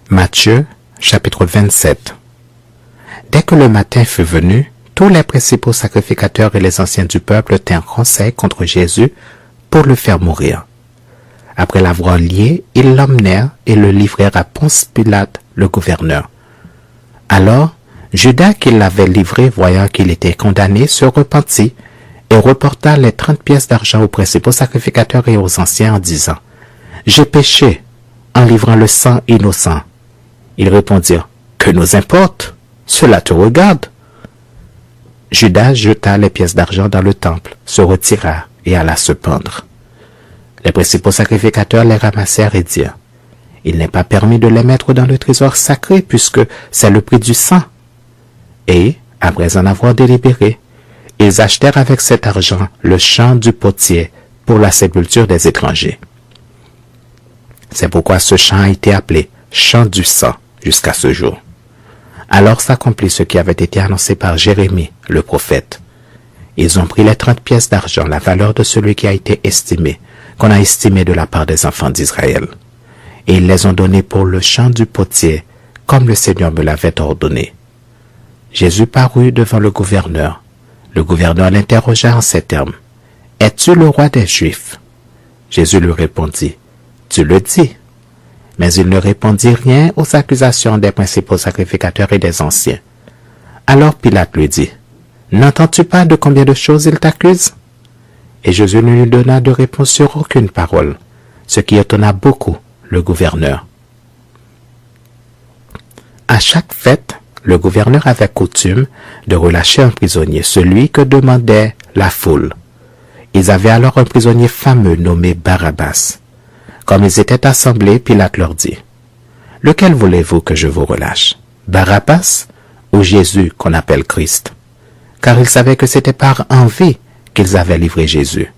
Matthieu, chapitre 27. Dès que le matin fut venu, tous les principaux sacrificateurs et les anciens du peuple tinrent conseil contre Jésus pour le faire mourir. Après l'avoir lié, ils l'emmenèrent et le livrèrent à Ponce Pilate, le gouverneur. Alors, Judas qui l'avait livré, voyant qu'il était condamné, se repentit et reporta les 30 pièces d'argent aux principaux sacrificateurs et aux anciens en disant « J'ai péché en livrant le sang innocent. » Ils répondirent « Que nous importe? Cela te regarde. » Judas jeta les pièces d'argent dans le temple, se retira et alla se pendre. Les principaux sacrificateurs les ramassèrent et dirent « Il n'est pas permis de les mettre dans le trésor sacré puisque c'est le prix du sang. » Et, après en avoir délibéré, ils achetèrent avec cet argent le champ du potier pour la sépulture des étrangers. C'est pourquoi ce champ a été appelé champ du sang jusqu'à ce jour. Alors s'accomplit ce qui avait été annoncé par Jérémie, le prophète. Ils ont pris les 30 pièces d'argent, la valeur de celui qui a été estimé, qu'on a estimé de la part des enfants d'Israël. Et ils les ont donnés pour le champ du potier, comme le Seigneur me l'avait ordonné. Jésus parut devant le gouverneur. Le gouverneur l'interrogea en ces termes. « Es-tu le roi des Juifs ?» Jésus lui répondit. « Tu le dis. » Mais il ne répondit rien aux accusations des principaux sacrificateurs et des anciens. Alors Pilate lui dit, « N'entends-tu pas de combien de choses il t'accuse ?» Et Jésus ne lui donna de réponse sur aucune parole, ce qui étonna beaucoup le gouverneur. À chaque fête, le gouverneur avait coutume de relâcher un prisonnier, celui que demandait la foule. Ils avaient alors un prisonnier fameux nommé Barabbas. Comme ils étaient assemblés, Pilate leur dit, « Lequel voulez-vous que je vous relâche, Barabbas ou Jésus qu'on appelle Christ ?» Car ils savaient que c'était par envie qu'ils avaient livré Jésus.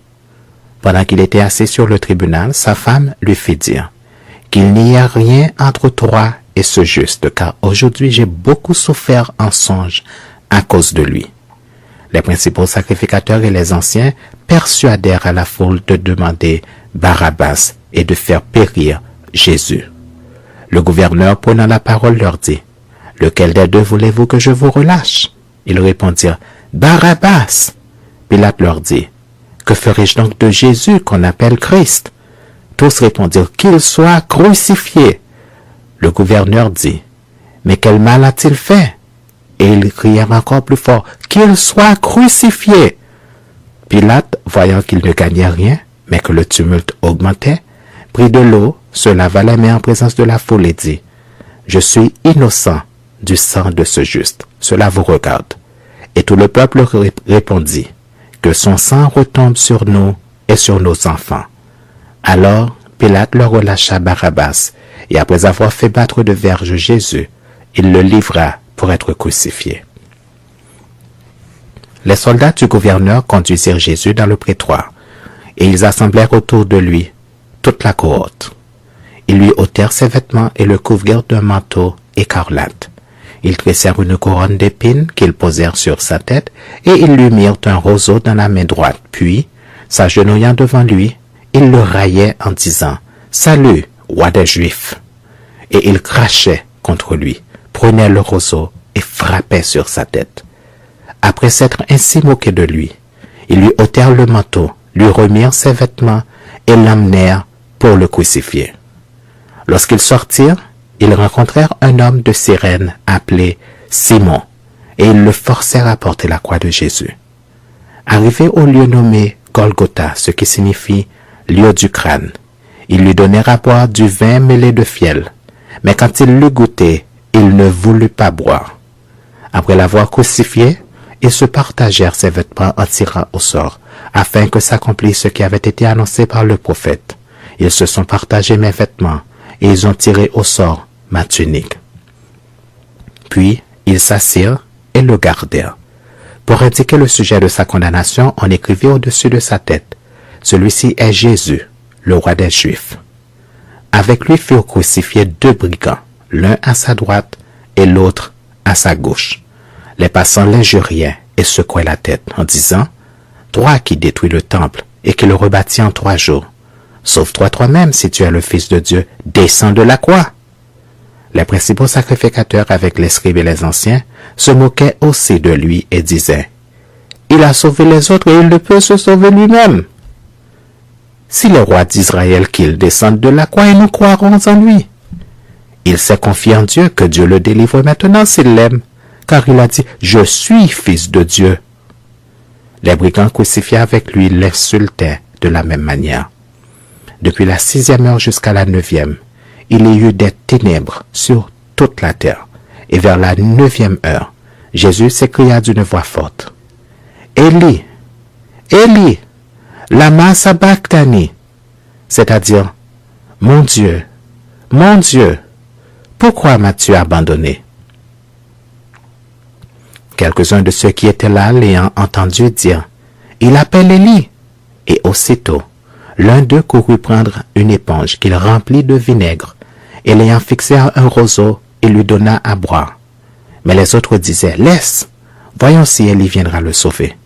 Pendant qu'il était assis sur le tribunal, sa femme lui fit dire, « Qu'il n'y a rien entre toi et ce juste, car aujourd'hui j'ai beaucoup souffert en songe à cause de lui. » Les principaux sacrificateurs et les anciens persuadèrent à la foule de demander Barabbas et de faire périr Jésus. Le gouverneur, prenant la parole, leur dit, « Lequel des deux voulez-vous que je vous relâche ?» Ils répondirent, « Barabbas !» Pilate leur dit, « Que ferai-je donc de Jésus qu'on appelle Christ ?» Tous répondirent, « Qu'il soit crucifié !» Le gouverneur dit, « Mais quel mal a-t-il fait ?» Et ils crièrent encore plus fort, « Qu'il soit crucifié !» Pilate, voyant qu'il ne gagnait rien, mais que le tumulte augmentait, prit de l'eau, se lava les mains en présence de la foule et dit, « Je suis innocent du sang de ce juste, cela vous regarde. » Et tout le peuple répondit, « Que son sang retombe sur nous et sur nos enfants. » Alors Pilate leur relâcha Barabbas, et après avoir fait battre de verge Jésus, il le livra pour être crucifié. Les soldats du gouverneur conduisirent Jésus dans le prétoire, et ils assemblèrent autour de lui toute la cohorte. Ils lui ôtèrent ses vêtements et le couvrirent d'un manteau écarlate. Ils tressèrent une couronne d'épines qu'ils posèrent sur sa tête, et ils lui mirent un roseau dans la main droite. Puis, s'agenouillant devant lui, ils le raillaient en disant « Salut, roi des Juifs !» Et ils crachaient contre lui, prenaient le roseau et frappaient sur sa tête. Après s'être ainsi moqués de lui, ils lui ôtèrent le manteau, lui remirent ses vêtements et l'emmenèrent pour le crucifier. Lorsqu'ils sortirent, ils rencontrèrent un homme de Cyrène appelé Simon, et ils le forcèrent à porter la croix de Jésus. Arrivé au lieu nommé Golgotha, ce qui signifie lieu du crâne, ils lui donnèrent à boire du vin mêlé de fiel, mais quand il l'eut goûté, il ne voulut pas boire. Après l'avoir crucifié, ils se partagèrent ses vêtements en tirant au sort, afin que s'accomplisse ce qui avait été annoncé par le prophète. Ils se sont partagés mes vêtements, et ils ont tiré au sort ma tunique. Puis ils s'assirent et le gardèrent. Pour indiquer le sujet de sa condamnation, on écrivit au-dessus de sa tête, « Celui-ci est Jésus, le roi des Juifs. » Avec lui furent crucifiés 2 brigands, l'un à sa droite et l'autre à sa gauche. Les passants l'injuriaient et secouaient la tête en disant, « Toi qui détruis le temple et qui le rebâtis en 3 jours, sauve-toi toi-même si tu es le Fils de Dieu, descends de la croix. » Les principaux sacrificateurs avec les scribes et les anciens se moquaient aussi de lui et disaient, « Il a sauvé les autres et il ne peut se sauver lui-même. » Si les rois d'Israël qu'il descende de la croix et nous croirons en lui. Il s'est confié en Dieu, que Dieu le délivre maintenant s'il l'aime, car il a dit, « Je suis fils de Dieu. » Les brigands crucifiés avec lui l'insultaient de la même manière. Depuis la 6e heure jusqu'à la 9e, il y eut des ténèbres sur toute la terre. Et vers la 9e heure, Jésus s'écria d'une voix forte, « Élie, Élie, lama sabachthani » c'est-à-dire, « Mon Dieu, pourquoi m'as-tu abandonné ?» Quelques-uns de ceux qui étaient là l'ayant entendu dire, « Il appelle Élie. » Et aussitôt, l'un d'eux courut prendre une éponge qu'il remplit de vinaigre, et l'ayant fixée à un roseau, il lui donna à boire. Mais les autres disaient, « Laisse, voyons si Élie viendra le sauver. »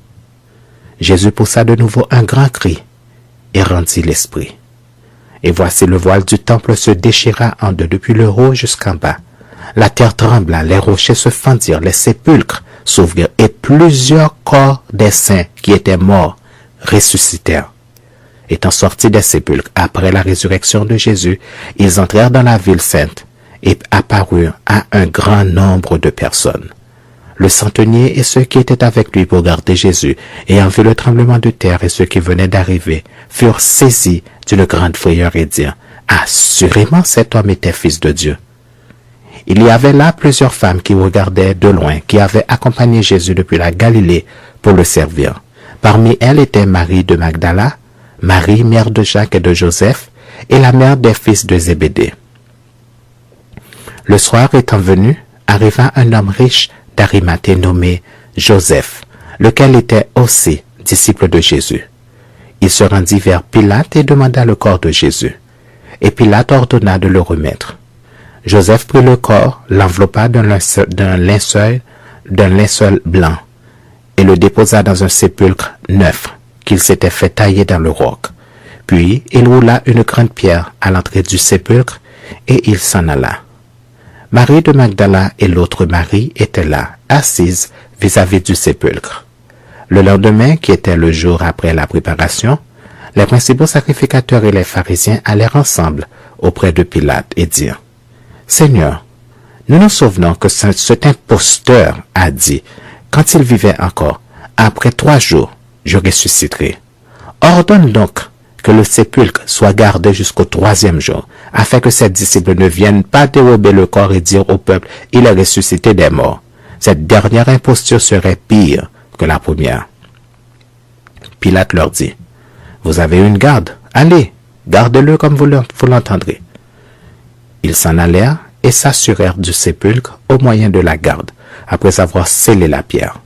Jésus poussa de nouveau un grand cri et rendit l'esprit. Et voici le voile du temple se déchira en deux depuis le haut jusqu'en bas. La terre trembla, les rochers se fendirent, les sépulcres s'ouvrirent, et plusieurs corps des saints qui étaient morts ressuscitèrent. Étant sortis des sépulcres après la résurrection de Jésus, ils entrèrent dans la ville sainte et apparurent à un grand nombre de personnes. Le centenier et ceux qui étaient avec lui pour garder Jésus, ayant vu le tremblement de terre et ceux qui venaient d'arriver, furent saisis d'une grande frayeur et dirent, « Assurément cet homme était fils de Dieu. » Il y avait là plusieurs femmes qui regardaient de loin, qui avaient accompagné Jésus depuis la Galilée pour le servir. Parmi elles était Marie de Magdala, Marie, mère de Jacques et de Joseph, et la mère des fils de Zébédée. Le soir étant venu, arriva un homme riche d'Arimathée nommé Joseph, lequel était aussi disciple de Jésus. Il se rendit vers Pilate et demanda le corps de Jésus. Et Pilate ordonna de le remettre. Joseph prit le corps, l'enveloppa d'un linceul blanc, et le déposa dans un sépulcre neuf qu'il s'était fait tailler dans le roc. Puis il roula une grande pierre à l'entrée du sépulcre, et il s'en alla. Marie de Magdala et l'autre Marie étaient là, assises vis-à-vis du sépulcre. Le lendemain, qui était le jour après la préparation, les principaux sacrificateurs et les pharisiens allèrent ensemble auprès de Pilate et dirent, « Seigneur, nous nous souvenons que cet imposteur a dit, quand il vivait encore, après 3 jours, je ressusciterai. Ordonne donc que le sépulcre soit gardé jusqu'au 3e jour, afin que ses disciples ne viennent pas dérober le corps et dire au peuple, il est ressuscité des morts. Cette dernière imposture serait pire que la première. » Pilate leur dit, « Vous avez une garde, allez, gardez-le comme vous l'entendrez. » Ils s'en allèrent et s'assurèrent du sépulcre au moyen de la garde, après avoir scellé la pierre.